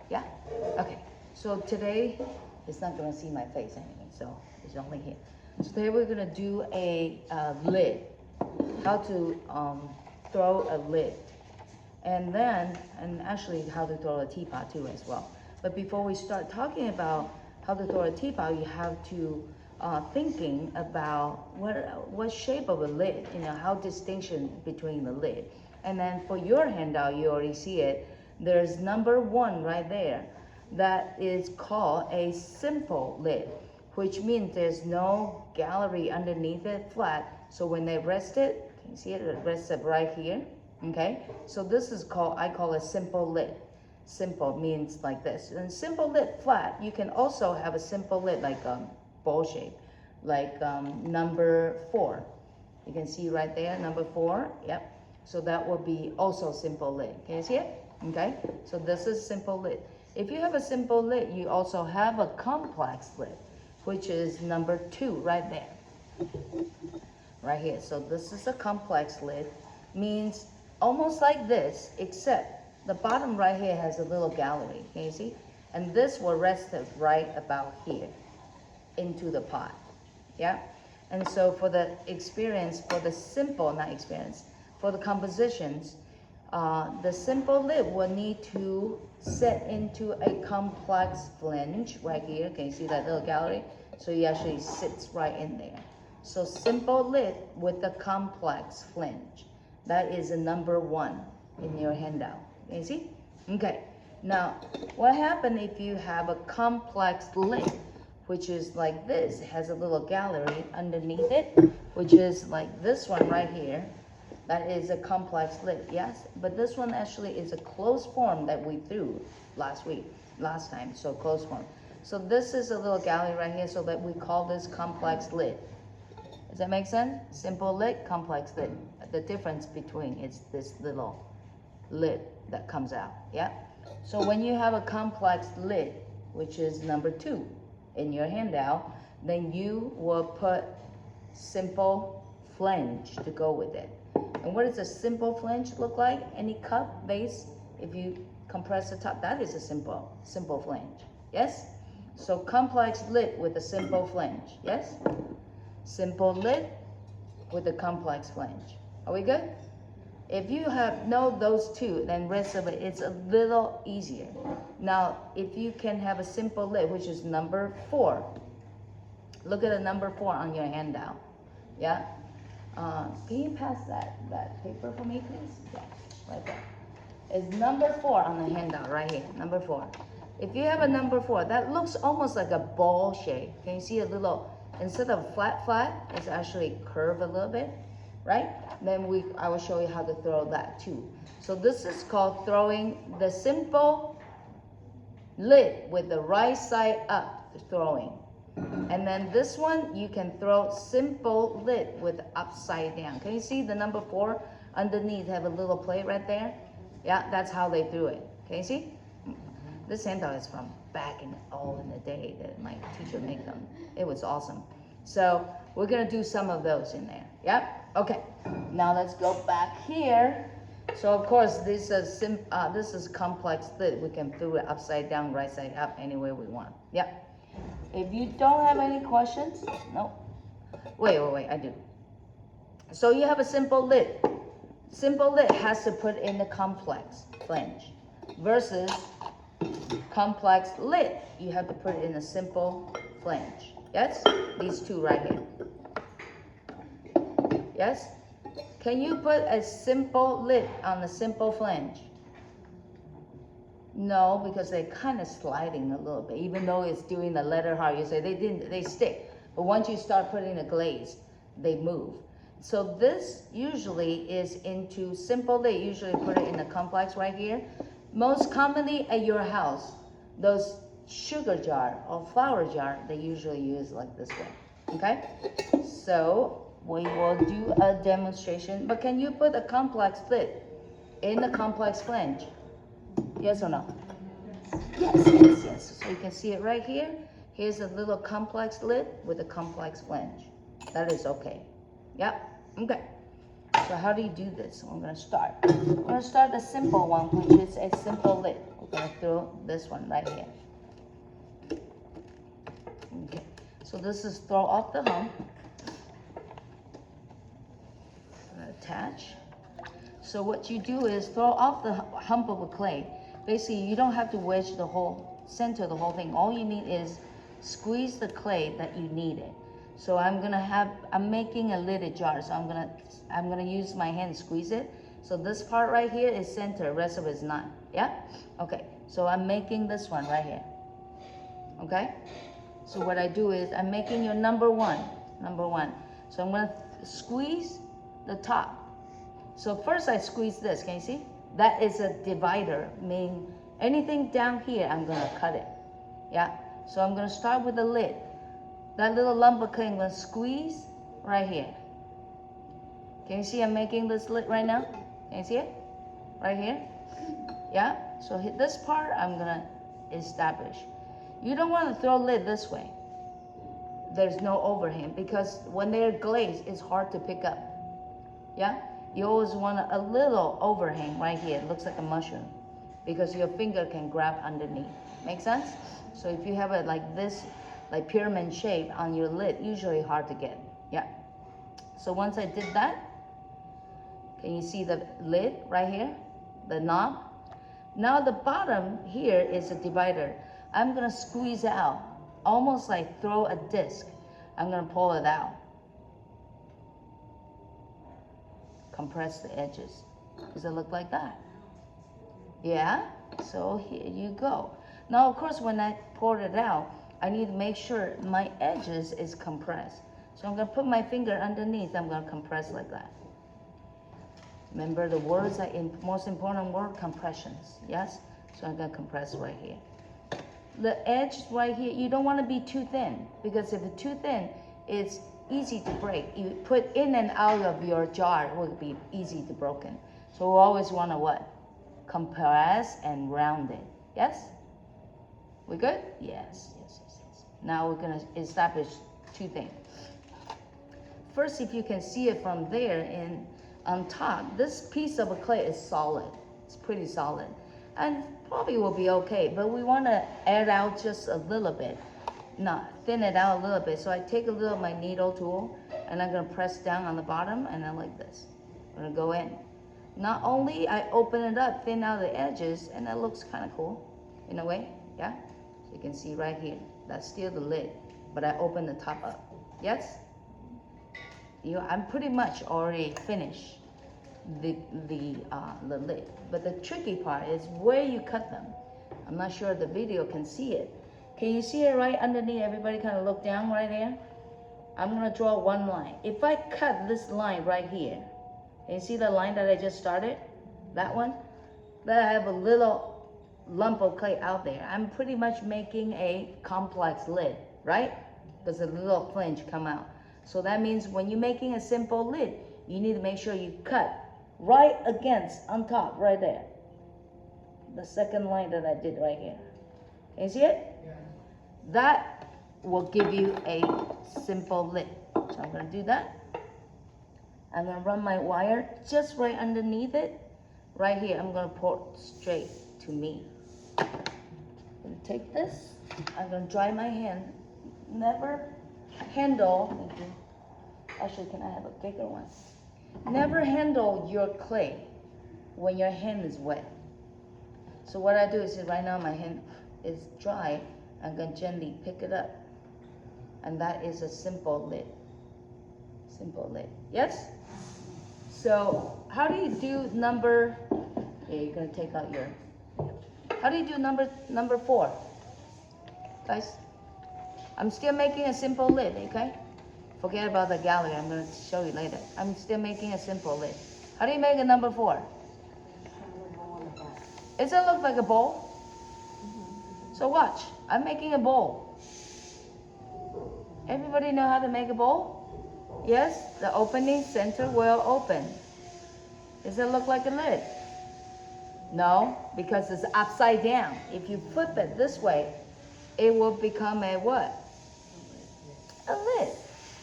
Yeah? Okay. So today, it's not gonna see my face anyway, so it's only here. So today we're gonna do a lid. How to throw a lid. And actually how to throw a teapot too as well. But before we start talking about how to throw a teapot, you have to thinking about what shape of a lid, how distinction between the lid. And then for your handout, you already see it. There's number 1 right there. That is called a simple lid, which means there's no gallery underneath it, flat. So when they rest it, can you see it? It rests it right here. Okay, so this is I call a simple lid. Simple means like this. And simple lid flat, you can also have a simple lid like bowl shape, like number 4. You can see right there, number 4, yep. So that will be also simple lid. Can you see it? Okay, so this is simple lid. If you have a simple lid, you also have a complex lid, which is number 2 right there. Right here, so this is a complex lid, means almost like this, except the bottom right here has a little gallery, can you see? And this will rest it right about here into the pot, yeah? And so for the experience, for the simple, not experience, for the compositions, the simple lid will need to set into a complex flange right here. Can you see that little gallery? So it actually sits right in there. So simple lid with the complex flange. That is a number 1 in your handout. Can you see? Okay. Now, what happens if you have a complex lid, which is like this? It has a little gallery underneath it, which is like this one right here. That is a complex lid, yes? But this one actually is a closed form that we threw last time, so closed form. So this is a little gallery right here, so that we call this complex lid. Does that make sense? Simple lid, complex lid. The difference between is this little lid that comes out, yeah? So when you have a complex lid, which is number 2 in your handout, then you will put simple flange to go with it. And what does a simple flange look like? Any cup, vase, if you compress the top, that is a simple flange, yes? So complex lid with a simple flange, yes? Simple lid with a complex flange. Are we good? If you know those 2, then rest of it, it's a little easier. Now, if you can have a simple lid, which is number 4. Look at the number 4 on your handout. Yeah? Can you pass that paper for me, please? Yeah, right there. It's number 4 on the handout right here, number 4. If you have a number 4, that looks almost like a ball shape. Can you see a little, instead of flat, it's actually curved a little bit, right? Then I will show you how to throw that too. So this is called throwing the simple lid with the right side up, throwing. And then this one, you can throw simple lid with upside down. Can you see the number 4 underneath have a little plate right there? Yeah, that's how they threw it. Can you see? This handout is from back in the day that my teacher made them. It was awesome. So we're gonna do some of those in there. Yep. Okay. Now let's go back here. So of course this is complex lid. We can throw it upside down, right side up, any way we want. Yep. If you don't have any questions, no. Wait, I do. So you have a simple lid. Simple lid has to put in the complex flange versus complex lid, you have to put it in a simple flange. Yes? These 2 right here. Yes? Can you put a simple lid on a simple flange? No, because they're kind of sliding a little bit. Even though it's doing the letter heart, you say they stick. But once you start putting a glaze, they move. So this usually is into simple lid. Usually put it in the complex right here. Most commonly at your house, those sugar jar or flour jar, they usually use like this way, okay? So we will do a demonstration, but can you put a complex lid in the complex flange? Yes or no? Yes. So you can see it right here. Here's a little complex lid with a complex flange. That is okay. Yep, okay. So how do you do this? I'm gonna start. I'm gonna start the simple one, which is a simple lid. We're gonna throw this one right here. Okay, so this is throw off the hump. Attach. So what you do is throw off the hump of a clay. Basically, you don't have to wedge the whole center, the whole thing. All you need is squeeze the clay that you need it. So I'm making a lidded jar. So I'm gonna use my hand, squeeze it. So this part right here is center, rest of it is not. Yeah? Okay, so I'm making this one right here. Okay? So what I do is I'm making your number one. So I'm gonna squeeze the top. So first I squeeze this, can you see? That is a divider, meaning anything down here, I'm gonna cut it. Yeah, so I'm gonna start with the lid. That little lump of clay, I'm gonna squeeze right here. Can you see I'm making this lid right now? Can you see it? Right here? Yeah, so hit this part, I'm gonna establish. You don't wanna throw lid this way. There's no overhang, because when they're glazed, it's hard to pick up. Yeah? You always want a little overhang right here. It looks like a mushroom, because your finger can grab underneath. Make sense? So if you have it like this, like pyramid shape on your lid, usually hard to get. Yeah. So once I did that, can you see the lid right here? The knob? Now the bottom here is a divider. I'm gonna squeeze out, almost like throw a disc. I'm gonna pull it out. Compress the edges. Does it look like that? Yeah? So here you go. Now, of course, when I pour it out, I need to make sure my edges is compressed. So I'm gonna put my finger underneath, I'm gonna compress like that. Remember the words are most important word, compressions, yes? So I'm gonna compress right here. The edge right here, you don't wanna be too thin, because if it's too thin, it's easy to break. You put in and out of your jar, it will be easy to broken. So we always wanna what? Compress and round it, yes? We good? Yes. Now we're gonna establish two things. First, if you can see it from there and on top, this piece of clay is solid. It's pretty solid. And probably will be okay, but we wanna add out just a little bit. Thin it out a little bit. So I take a little of my needle tool and I'm gonna press down on the bottom and then like this. I'm gonna go in. Not only I open it up, thin out the edges, and that looks kind of cool in a way, yeah? So you can see right here, that's still the lid, but I open the top up, yes? I'm pretty much already finished the lid, but the tricky part is where you cut them. I'm not sure the video can see it. Can you see it right underneath? Everybody kind of look down right there. I'm gonna draw one line. If I cut this line right here, can you see the line that I just started? That one? Then I have a little lump of clay out there. I'm pretty much making a complex lid, right? Because a little flinch come out. So that means when you're making a simple lid, you need to make sure you cut right against, on top, right there. The second line that I did right here. Can you see it? Yeah. That will give you a simple lid. So I'm gonna do that. I'm gonna run my wire just right underneath it. Right here, I'm gonna pour straight to me. I'm gonna take this, I'm gonna dry my hand. Never handle, actually can I have a bigger one? Never handle your clay when your hand is wet. So what I do is right now my hand is dry, I'm gonna gently pick it up. And that is a simple lid. Simple lid, yes? So how do you do number, yeah, you're gonna take out your, how do you do number 4? Guys, I'm still making a simple lid, okay? Forget about the gallery, I'm gonna show you later. I'm still making a simple lid. How do you make a number 4? Does it look like a bowl? So watch, I'm making a bowl. Everybody know how to make a bowl? Yes, the opening center will open. Does it look like a lid? No, because it's upside down. If you flip it this way, it will become a what? A lid.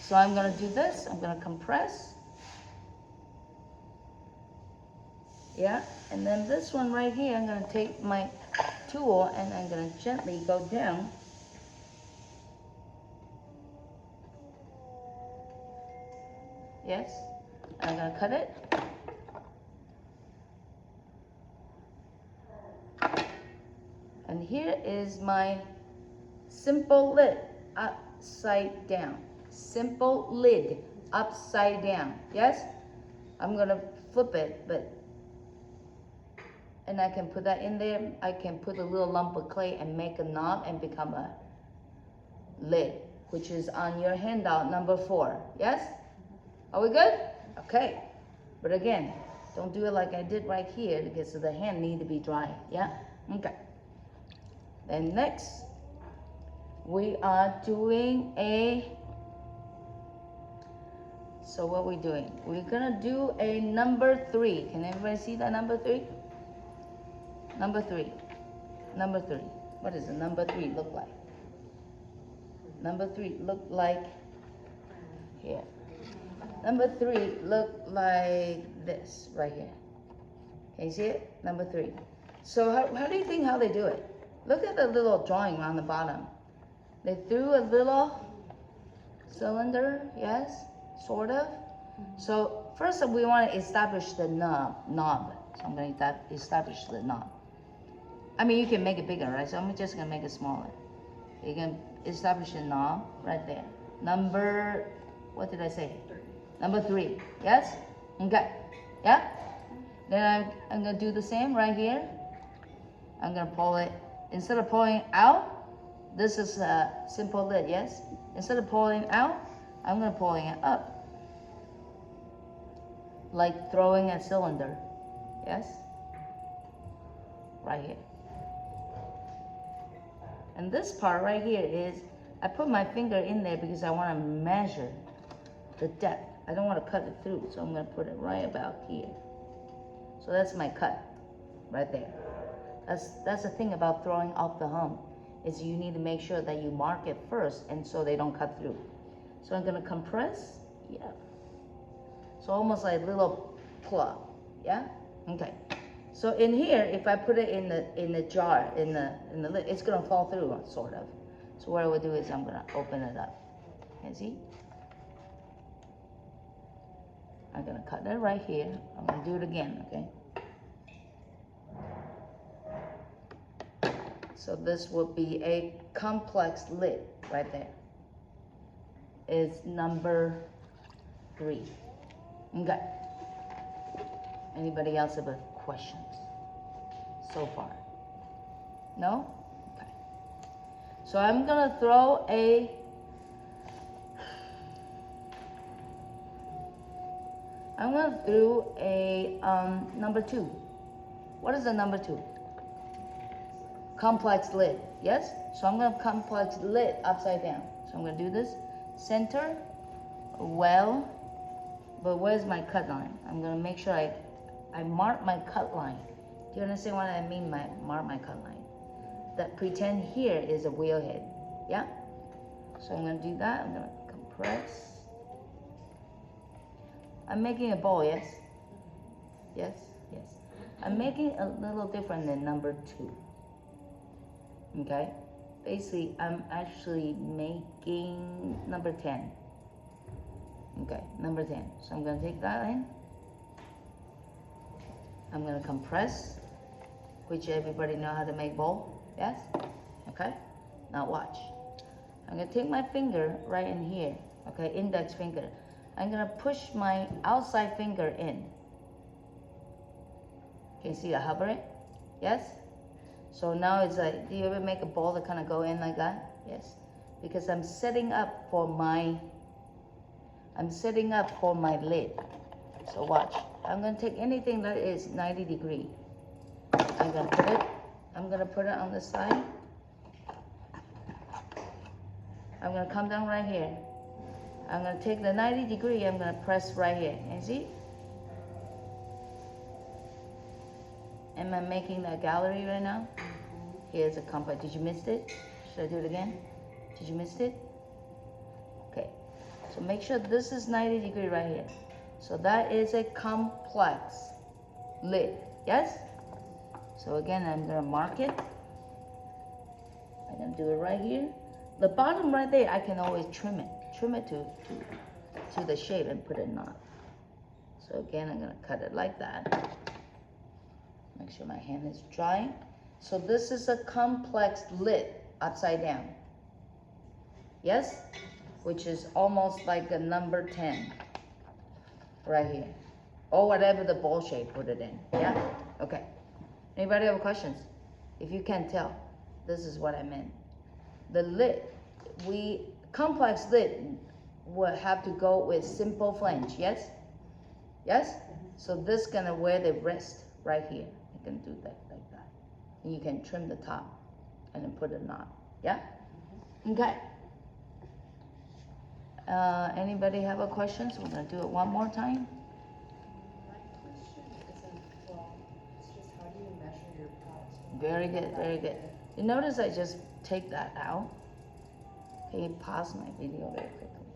So I'm gonna do this, I'm gonna compress. Yeah, and then this one right here, I'm gonna take my tool and I'm gonna gently go down. Yes, I'm gonna cut it. And here is my simple lid upside down. Simple lid upside down. Yes, I'm gonna flip it, and I can put that in there. I can put a little lump of clay and make a knob and become a lid, which is on your handout number 4. Yes? Are we good? Okay. But again, don't do it like I did right here because the hand need to be dry. Yeah? Okay. Then next, we are doing so what are we doing? We're gonna do a number 3. Can everybody see that number 3? Number 3. Number 3. What does a number 3 look like? Number 3 look like here. Number 3 look like this right here. Can you see it? Number 3. So how do you think how they do it? Look at the little drawing on the bottom. They threw a little cylinder, yes, sort of. So first we want to establish the knob. So I'm going to establish the knob. I mean, you can make it bigger, right? So I'm just going to make it smaller. You can establish the knob right there. Number, what did I say? 3. Number 3, yes? Okay, yeah? Then I'm going to do the same right here. I'm going to pull it. Instead of pulling out, this is a simple lid, yes? Instead of pulling out, I'm going to pull it up. Like throwing a cylinder, yes? Right here. And this part right here is, I put my finger in there because I want to measure the depth. I don't want to cut it through, so I'm going to put it right about here. So that's my cut, right there. That's the thing about throwing off the hump, is you need to make sure that you mark it first, and so they don't cut through. So I'm going to compress, yeah. So almost like a little plug, yeah? Okay. So in here, if I put it in the jar, in the lid, it's gonna fall through, sort of. So what I would do is I'm gonna open it up. You see? I'm gonna cut that right here. I'm gonna do it again, okay? So this will be a complex lid right there. It's number 3. Okay. Anybody else have a questions so far? No? Okay. So I'm gonna throw number 2. What is the number 2? Complex lid, yes? So I'm gonna complex lid upside down. So I'm gonna do this, center, well, but where's my cut line? I'm gonna make sure I mark my cut line. Do you understand what I mean by mark my cut line? That pretend here is a wheel head, yeah? So I'm gonna do that, I'm gonna compress. I'm making a ball, yes? Yes, yes. I'm making a little different than number 2, okay? Basically, I'm actually making number 10. Okay, number 10. So I'm gonna take that in. I'm gonna compress, which everybody know how to make ball, yes? Okay, now watch. I'm gonna take my finger right in here, okay, index finger. I'm gonna push my outside finger in. Can you see I hover it? Yes? So now it's like, do you ever make a ball that kind of go in like that? Yes. Because I'm setting up for my lid. So watch. I'm gonna take anything that is 90 degree. I'm gonna put it on the side. I'm gonna come down right here. I'm gonna take the 90 degree, I'm gonna press right here. Can you see? Am I making that gallery right now? Here's a compass. Did you miss it? Should I do it again? Did you miss it? Okay. So make sure this is 90 degree right here. So that is a complex lid. Yes? So again, I'm gonna mark it. I'm gonna do it right here. The bottom right there, I can always trim it. Trim it to the shape and put a knot. So again, I'm gonna cut it like that. Make sure my hand is dry. So this is a complex lid upside down. Yes? Which is almost like a number 10 right here. Or whatever the bowl shape, put it in. Yeah? Okay. Anybody have questions? If you can't tell, this is what I meant. The lid, complex lid will have to go with simple flange, yes? Yes? So this gonna wear the wrist right here. You can do that like that. And you can trim the top and then put a knot. Yeah? Okay. Anybody have a question? So we're gonna do it one more time. My question isn't, well, it's just how do you measure your pot? Very good, very good. You notice I just take that out. Okay, pause my video very quickly.